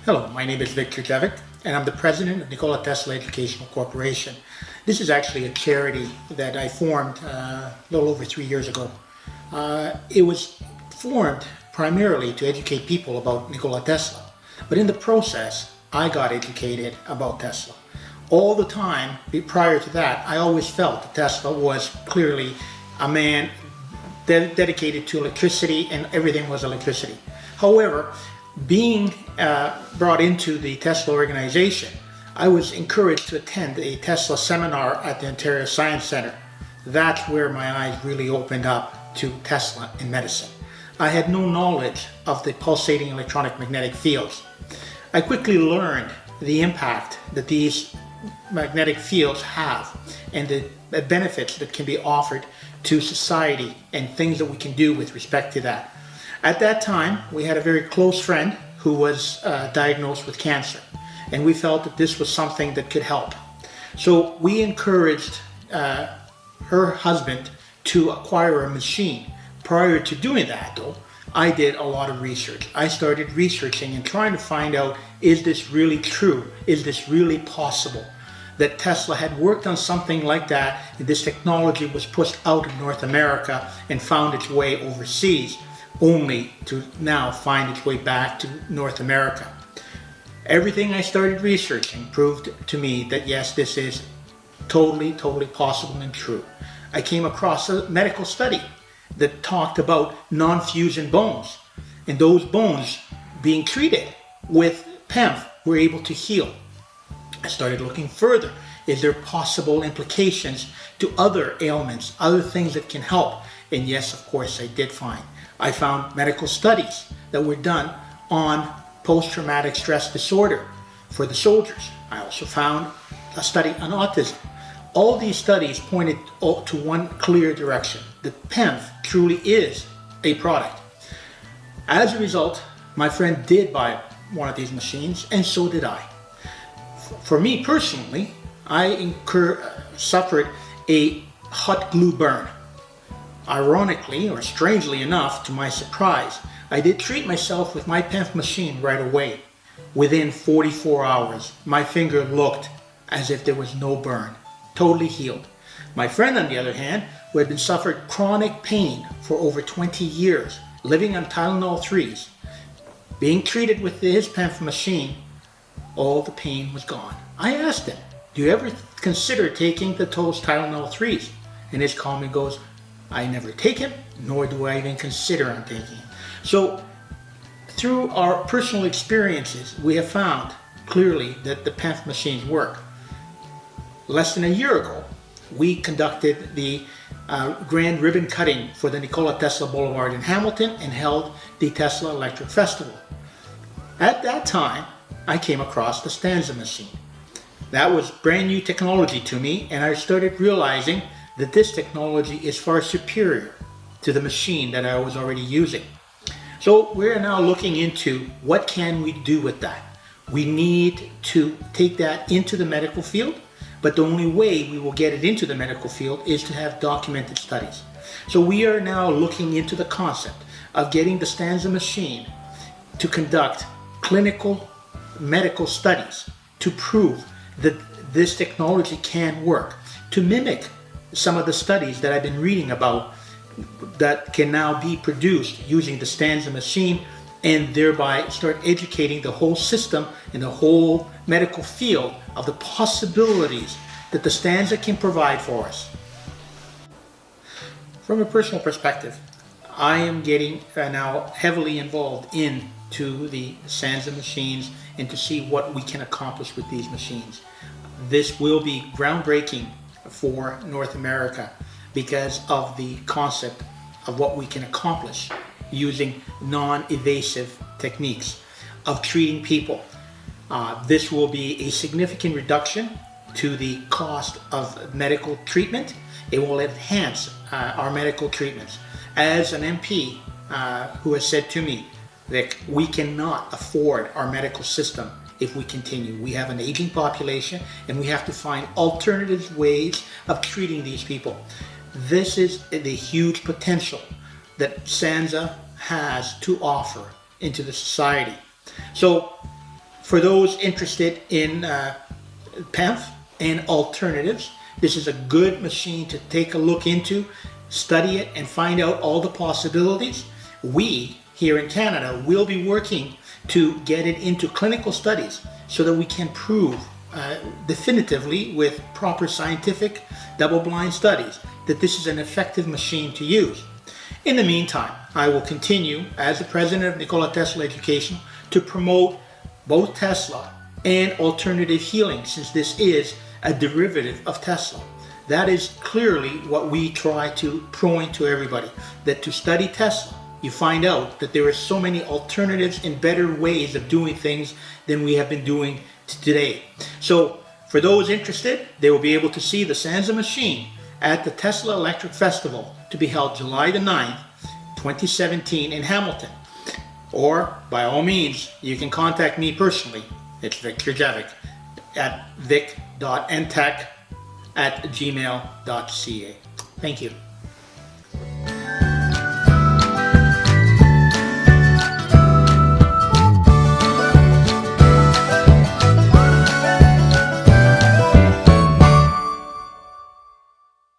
Hello, my name is Vic Djurdjevic, and I'm the president of Nikola Tesla Educational Corporation. This is actually a charity that I formed a little over 3 years ago. It was formed primarily to educate people about Nikola Tesla, but in the process, I got educated about Tesla. All the time prior to that, I always felt that Tesla was clearly a man dedicated to electricity, and everything was electricity. However, being brought into the Tesla organization, I was encouraged to attend a Tesla seminar at the Ontario Science Center. That's where my eyes really opened up to Tesla in medicine. I had no knowledge of the pulsating electronic magnetic fields. I quickly learned the impact that these magnetic fields have and the benefits that can be offered to society and things that we can do with respect to that. At that time, we had a very close friend who was diagnosed with cancer, and we felt that this was something that could help. So we encouraged her husband to acquire a machine. Prior to doing that, though, I did a lot of research. I started researching and trying to find out, is this really true? Is this really possible? That Tesla had worked on something like that, and this technology was pushed out of North America and found its way overseas, only to now find its way back to North America. Everything I started researching proved to me that yes, this is totally possible and true. I came across a medical study that talked about non-fusion bones, and those bones being treated with PEMF were able to heal. I started looking further. Is there possible implications to other ailments, other things that can help? And yes, of course, I did find. I found medical studies that were done on post-traumatic stress disorder for the soldiers. I also found a study on autism. All these studies pointed to one clear direction, that PEMF truly is a product. As a result, my friend did buy one of these machines, and so did I. For me personally, I suffered a hot glue burn. Ironically, or strangely enough, to my surprise, I did treat myself with my PEMF machine right away. Within 44 hours, my finger looked as if there was no burn, totally healed. My friend, on the other hand, who had been suffered chronic pain for over 20 years, living on Tylenol 3s, being treated with his PEMF machine, all the pain was gone. I asked him, do you ever consider taking those Tylenol 3s? And his comment goes, I never take him, nor do I even consider on taking him. So through our personal experiences, we have found clearly that the PEMF machines work. Less than a year ago, we conducted the grand ribbon cutting for the Nikola Tesla Boulevard in Hamilton and held the Tesla Electric Festival. At that time, I came across the Stanza machine. That was brand new technology to me, and I started realizing that this technology is far superior to the machine that I was already using. So we're now looking into what can we do with that. We need to take that into the medical field, but the only way we will get it into the medical field is to have documented studies. So we are now looking into the concept of getting the Stanza machine to conduct clinical medical studies to prove that this technology can work, to mimic some of the studies that I've been reading about that can now be produced using the Stanza machine, and thereby start educating the whole system and the whole medical field of the possibilities that the Stanza can provide for us. From a personal perspective, I am getting now heavily involved into the Stanza machines and to see what we can accomplish with these machines. This will be groundbreaking for North America because of the concept of what we can accomplish using non-invasive techniques of treating people. This will be a significant reduction to the cost of medical treatment. It will enhance our medical treatments. As an MP who has said to me that we cannot afford our medical system if we continue. We have an aging population, and we have to find alternative ways of treating these people. This is the huge potential that Stanza has to offer into the society. So For those interested in PEMF and alternatives, this is a good machine to take a look into, study it, and find out all the possibilities. We here in Canada will be working to get it into clinical studies so that we can prove definitively with proper scientific double-blind studies that this is an effective machine to use. In the meantime, I will continue as the president of Nikola Tesla Education to promote both Tesla and alternative healing, since this is a derivative of Tesla. That is clearly what we try to point to everybody, that to study Tesla, you find out that there are so many alternatives and better ways of doing things than we have been doing today. So for those interested, they will be able to see the Sansa machine at the Tesla Electric Festival to be held July the 9th, 2017 in Hamilton. Or by all means, you can contact me personally. It's Vic Djurdjevic at vic.ntec@gmail.ca. Thank you.